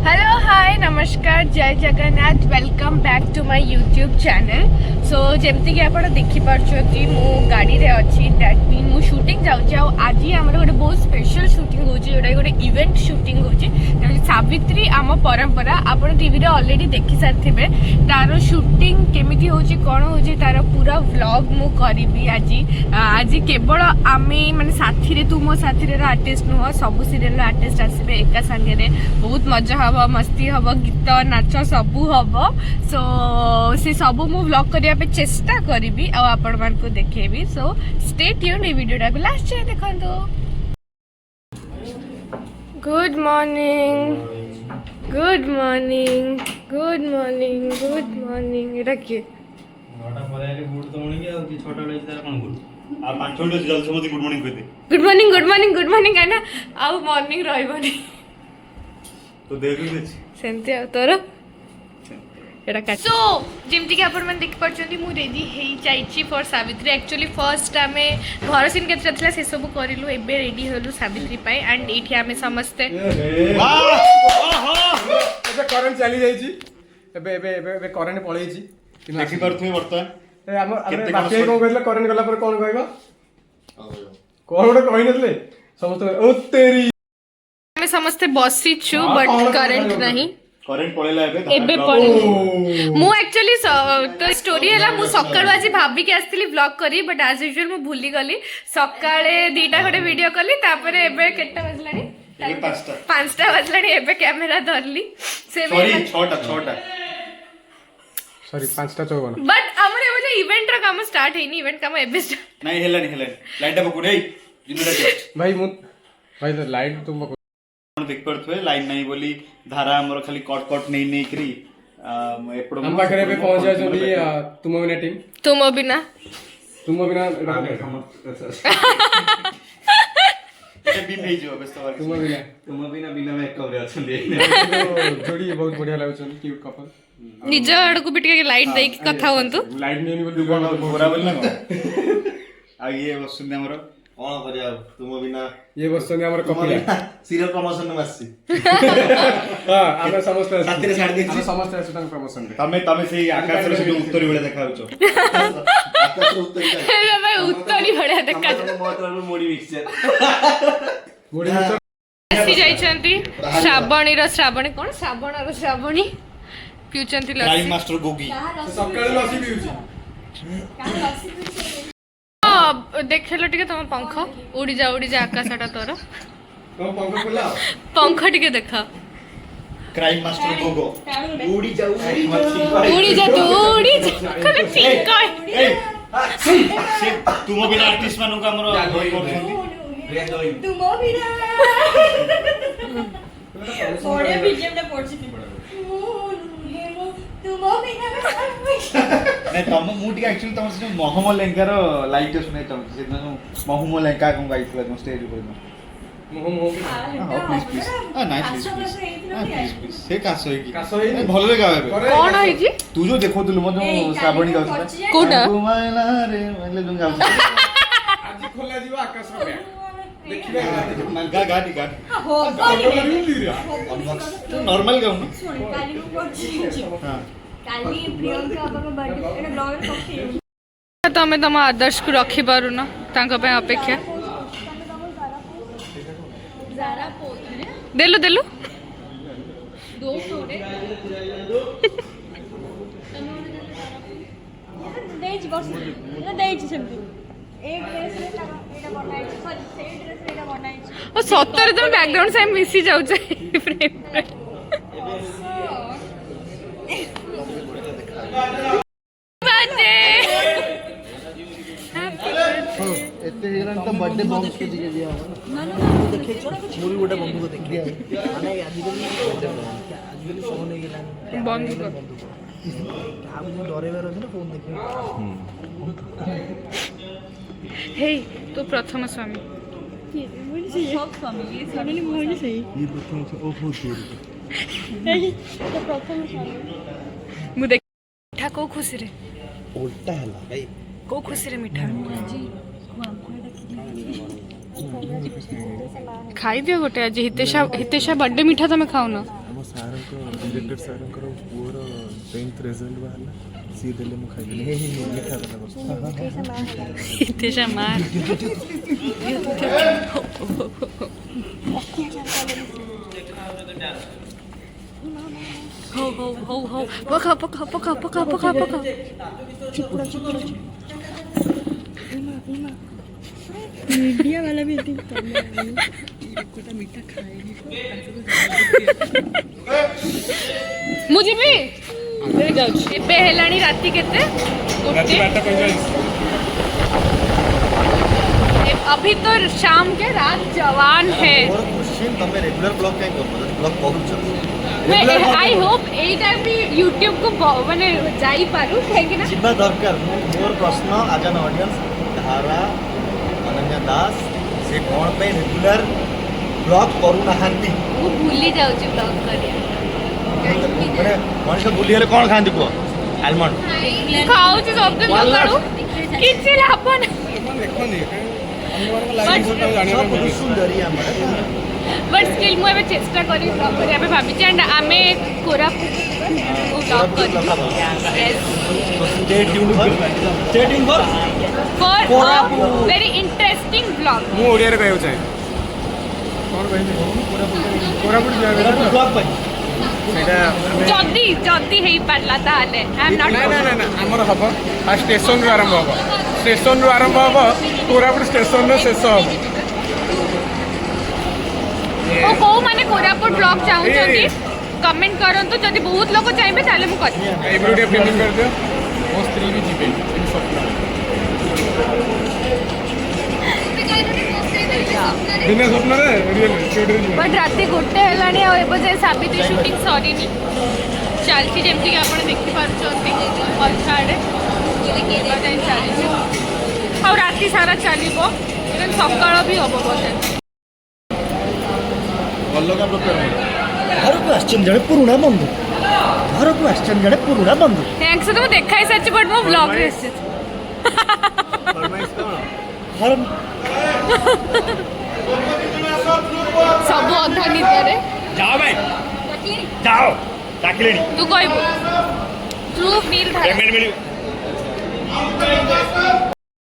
Hello hi नमस्कार जय Jagannath welcome back to my YouTube channel. So जमती कि आप देखिपी मु गाड़ी रे अच्छी दैट मीन मु शूटिंग जाऊँ आज आमर गोटे बहुत स्पेशल शूटिंग होची जोटा गोटे इवेंट शूटिंग होची सावित्री आम परंपरा आप टीवी रे ऑलरेडी देखि सारिथिबे तार शूटिंग केमिति होची कोन होची तार पूरा व्लॉग मु करिबी आज केवल आमे माने साथी रे तू मो साथी रे आर्टिस्ट नुह सब सीरियल आर्टिस्ट आसीबे एका संगे रे बहुत मजा हब मस्ती हब गीत नाच सबू हम सो से सब मु व्लॉग करिया पे चेष्टा करिबी आ आपण मान को देखेबी सो स्टे ट्यून्ड ए वीडियोटा को लास्ट जाय देखंतो। Good morning good morning good morning good morning एटा के नोटा परे आले गुड तो मॉर्निंग आ कि छोटा लई तार कोन गुड आ 5 मिनिट जल्दी समझ गुड मॉर्निंग कहते good morning good morning good morning है ना आ मॉर्निंग रहइबनी तो देख ली सेमती आ तोर एटा का सो जेमती कि आपण मन देख परचंती मु रेडी हेई जाईची फॉर सावित्री एक्चुअली फर्स्ट आमे घर सीन केतरा थला से सब करिलु एबे रेडी होलु सावित्री पाई एंड एठी आमे समस्ते वाह ओहो एबे करंट चली जाईची एबे एबे एबे करंट पळेईची देखि परथुई वर्तमान ए हम बाकी कोन कहले करंट गला पर कोन कहबा कोन गोटे कहि नथले समस्त ओ तेरी आमे समस्ते बसी छु बट करंट नहीं करंट पळेला एबे पळे मु एक्चुअली तो स्टोरी हैला मु सकाळ आज भाबी के आस्तिली व्लॉग करी बट एज यूजुअल मु भूली गली सकाळे दीटा गोटे वीडियो कली तापर एबे केटा बजलानी एबे 5टा बजलानी एबे कैमरा धरली से सॉरी 6टा सॉरी 5टा 54 बट हमरे एबे इवेंट रा काम स्टार्ट हेनी इवेंट काम एबे स्टार्ट नहीं हेलानी लाइट बकु रे जिनरा भाई लाइट तुम देख परथुए लाइन नहीं बोली धारा हमर खाली कट नहीं करी एपड़ हम पाखरे पे पहुंच जाय जल्दी तुम बिना टीम तुम बिना भी नहीं जो व्यस्त वाला तुम बिना में कवरे अछंदी जोड़ी बहुत बढ़िया लागछन क्यूट कपल निज आड़ को बिटिका के लाइट देई कथा होंतु लाइट नहीं बोल पूरा बोल ना आ ये वसुंधे हमर कोन करिया तुम बिना ये बसने हमर कपिला सीरियल प्रमोशन में आसी हां हम समस्त साथी रे छाड़ दे हम समस्त आछन प्रमोशन रे तमे से आकाश रे उत्तरी बेले देखाउछो आकाश रे उत्तरी हे भाई उत्तरी बढिया देखा मोटर में मोड़ी मिक्सचर मोड़ी मिक्सचर आसी जाइछंती श्रावणी रो श्रावणी कोन श्रावण रो श्रावणी पिउचंती क्राइम लस्सी मास्टर गोगी सकाळ लसी पिउची देखलो टिके तुम पंख उड़ी जा आकाशटा तोर तुम पंख खुला पंख टिके देखा क्राइम मास्टर गोगो उड़ी जा कले ठीक कह तुम बिना आर्टिस्ट मानु का हमरो होई करछंती तुम बिना बड़े बीजेम ने पड़छि तुम बिना नहीं तम मुटी एक्चुअली तम से महम लेंकार लाइट सुने तम से महम लेंका को गाइथला जो स्टेज पर मोह प्लीज नाइस प्लीज से कासो है कासो है भलो रे गावे कौन है जी तू जो देखो तुल मो श्रावणी गाउछ कोटा मायला रे मतलब जो गाउछ आज खोला जीवा आकाश में देखिबे गाडी हो तू नॉर्मल गाउ न सुन काली को पड़छि हां काली प्रियंका आपन बर्थडे एटा ब्लॉग रे पक्षी तमे तम आदर्श को रखी पारु न तांका पे अपेक्षा जारा पोतरे देलु दो छोड़े देज बस ना देज सेमती एक ड्रेस रे एटा बनाई सॉरी से ड्रेस रे एटा बनाई ओ सत्तर तुम बैकग्राउंड से मिसी जाउ छै फ्रेम रे बर्थडे एते हिरन तो बर्थडे बम के दिए दिया ना ना देखे मोरी गोटे बंधु को देख दिया माने आजिकली फोन हे गेला बंधु को आप जो डरेबार अछि ना फोन देखे हे तो प्रथम स्वामी सब स्वामी स्वामी मोनी सही ये प्रथम से ओ बहुत दूर तो प्रथम स्वामी मु देख मिठा को खुशी रे उल्टा हला भाई को खुशी रे मिठा खाई दियो गोटे आज हितेशा बर्थडे मीठा तमे खाओ ना ସାର୍ ଡିରେକ୍ଟର ସାର୍ଙ୍କର ପୁଅର 10th ରେଜଲ୍ଟ ବାହାରିଲା ସିଏ ଦେଲେ ମୁଁ ଖାଇଲି ମିଠା କଥା मीडिया वाला भी मुझे भी ଏବେ ହେଲାଣି ରାତି କେତେ अभी तो शाम के रात जवान है तमे रेगुलर ब्लॉग काहे करो ब्लॉग पहुंच आई होप एई टाइम भी YouTube को माने जाई पारू काहे ना जितना दरकार मोर प्रश्न आज एन ऑडियंस धारा अनन्या दास से कौन पे रेगुलर ब्लॉग करू नहांती वो भूली जाउची ब्लॉग करिया माने मनुष्य भूली हेले कौन खांती को आलमंड खाउची सब दिन सकाळू किछि लाभ नै सब सुंदरी हमर बट स्टिल मु एबे चेष्टा करी ब्लॉग करिया पे भाबी एंड आमे कोरा ब्लॉग करी stay tune for very interesting blog ମୁଁ ଓଡ଼ିଆରେ କହିବାକୁ ଚାହେଁ କ'ଣ କହିବି କୋରାପୁଟ ଯିବା ब्लॉग पे ସେଇଟା जदी जदी हेई पारला ताले आई एम ନା नॉट ନା ନା ଆମର ହବ ଫାଷ୍ଟ ଷ୍ଟେସନରୁ ଆରମ୍ଭ ହବ ଷ୍ଟେସନରୁ ଆରମ୍ଭ ହବ କୋରାପୁଟ ଷ୍ଟେସନରୁ ଶେଷ ହବ ओ को माने कोरापुट ब्लॉग चाहूछंती कमेंट करंतु जदी बहुत लोग चाहिए ताले मु करी এই ভিডিও পেমেন্ট করে দিও ମୋ ସ୍ତ୍ରୀ ବି ଯିବେ ଦିନେ ସ୍ୱପ୍ନରେ ରିଏଲ୍ ଥିଏଟର ଯିବେ बट राती गोटे हेलानी आ एबो जे साबित्री शूटिंग सरीनी चलती जेमती कि आपण देखि पारछंती पछाडे एबो जाई चली आ राती सारा चलीबो इवन सकाळ भी हबो बोले अलगा प्रकार घर को आश्चन जड़े पुराना बंधु घर को आश्चन जड़े पुराना बंधु थैंक्स तो देखाई सच बट मो ब्लॉग रे घर सब अधा निदरे जाओ भाई जाओ डाकिलेनी तू कहबो ट्रू मील पेमेंट मिली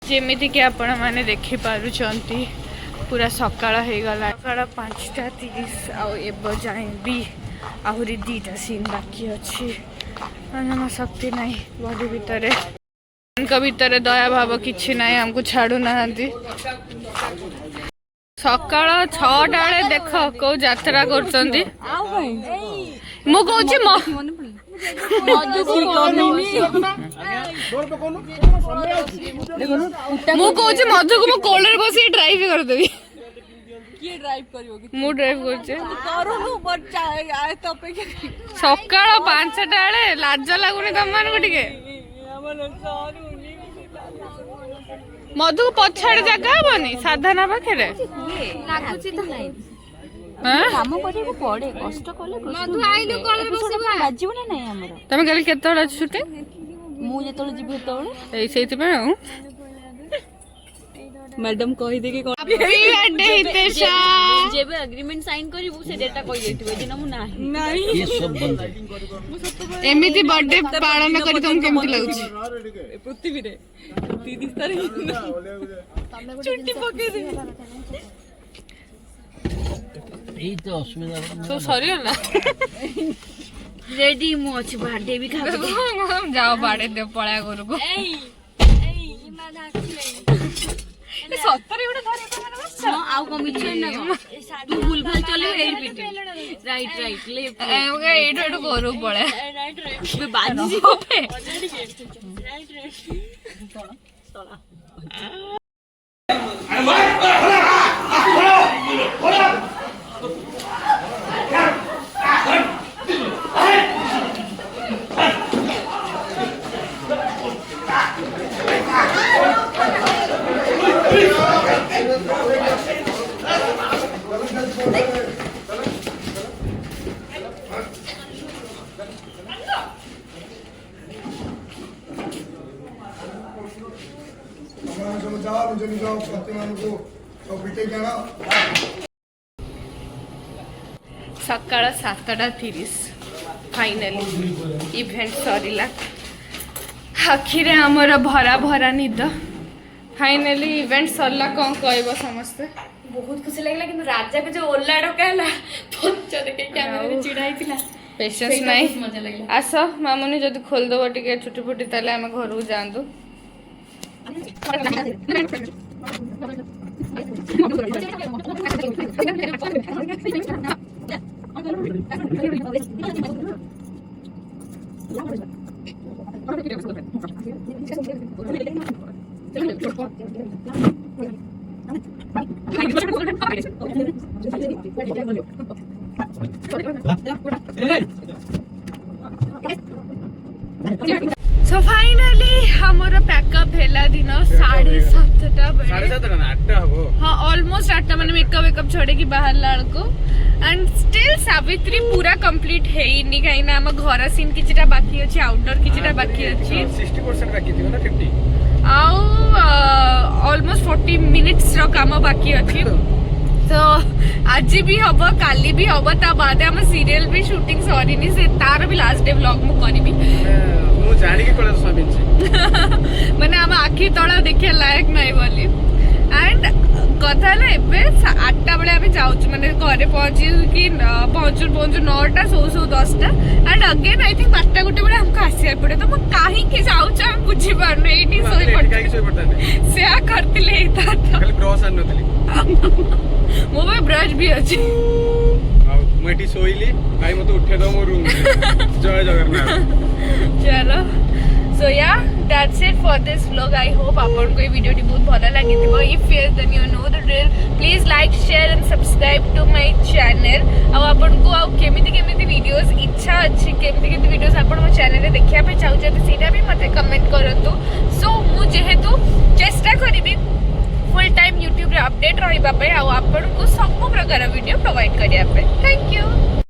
जेमिति कि आपण माने देखि पारुचंती पूरा सकाळ हो गला सकाळ 5:30 आ एबो जाए भी आहुरी 2टा सीन बाकी अच्छी मन शक्ति नहीं बॉडी भितरे उनका भितरे दया भाव किछि नहीं हमको छाड़ू नांती सकाळ 6टा बेले देख को यात्रा करचंती मु कहूची मु कहूची मधु को मु कोलर बसी ड्राइव कर देबी किए ड्राइव करियो कि मु ड्राइव करछे करूनु बट आए तो पे सकाळ 5टा बेले लाज लागुनी तमान को टिके हमन सरुनी मधु को पछाड़ जगह हबनी साधना पाखरे लागुची तो नहीं हां काम କରିବାକୁ ପଡେ କଷ୍ଟ କଲେ ମଧୁ ଆଇଲୁ କଳରେ ବସିବା ବାଜିବ ନା ନାହିଁ ଆମର तमे काली केतोड़ छुटी ମୁଁ ଯେତେବେଳେ ଯିବି ସେତେବେଳେ ଏଇ ସେଇଥି ପାଇଁ ମ୍ୟାଡମ କହି ଦେଇକି हैप्पी बर्थडे हितेशा जेबे एग्रीमेंट साइन करिवु से डेटा कहि देथिबे दिन मु नाही ये सब बंद है एमिति बर्थडे पालन करी तुम केमति लागुची पृथ्वी रे 30 तारीख छुट्टी पके दे यही तो असुविधा तो सॉरी ना रेडी मु अछि बर्थडे भी खा जाओ बाड़े दे पळा करू को एई इमान आछि सत्तरी उडे धरे तने बस आउ कमिछ ना तू भूल भाल चले एई पिटे राइट राइट लेफ्ट एमगे एडो एडो करू पळे राइट राइट बे बाजी होबे राइट राइट सकाळ 7:30 फाइनली इवेंट सरिला आखिरे आमर भरा भरा निद फाइनली इवेंट सरला कौन कहबो समस्ते बहुत खुशी लगला कि राजा को जो ओला डकाला पच्चा देखे कैमरा में चिड़ाइतिला पेशेंस नहीं मजा लगला आस मामुनी जदि खोल दबो टिके छुटी फुटी ताले हम घर को जांदू सो फाइनली हमर पैकअप हेला दिन 7:30 बजे हाँ ऑलमोस्ट 8 मैंने मेकअप छोड़े की बाहर लाको एंड स्टिल सावित्री पूरा कंप्लीट है ही नहीं कहीं ना हम घर सीन किछटा बाकी अछि आउटडोर किछटा बाकी अछि 60% बाकी थियो ना 50 आउ ऑलमोस्ट 40 मिनिट्स रो काम बाकी अछि तो आज भी हम काली भी हम ता बाद हम सीरियल भी शूटिंग सरीनी से तार भी लास्ट डे व्लॉग मु करबी मु जानि के कोला स्वाबिन छी माने हम आखि तळा देखिया लायक नाही बोली एंड कथा ना एबे 8टा बेले आमे जाउछ माने घरे पहुंची कि पहुंचू 9टा सो 10टा एंड अगेन आई थिंक 5टा गुटे बेले हमको आसिया पड़े तो हम काहे के जाउछ हम बुझी पारने एटी सोई पड़ता से आ करतिले था खाली ब्रश आन नथली मो में ब्रश भी अछि मु एटी सोइली भाई मते उठे दो मो रूम जय जगन्नाथ चलो so yeah that's it for this vlog I hope आपन को ये वीडियो बहुत भला लागि थिबो if yes then you know the drill please like share and subscribe to my channel आ आपन को आ केमिति वीडियोस इच्छा अछि केमिति वीडियोस आपन मो चैनल रे देखिया पे चाहू जे सेटा भी मते कमेंट करतु सो मु जेहेतु चेष्टा करिबी फुल टाइम YouTube रे अपडेट रहिबा पे आ आपन को सब प्रकार वीडियो प्रोवाइड करिया पे थैंक यू।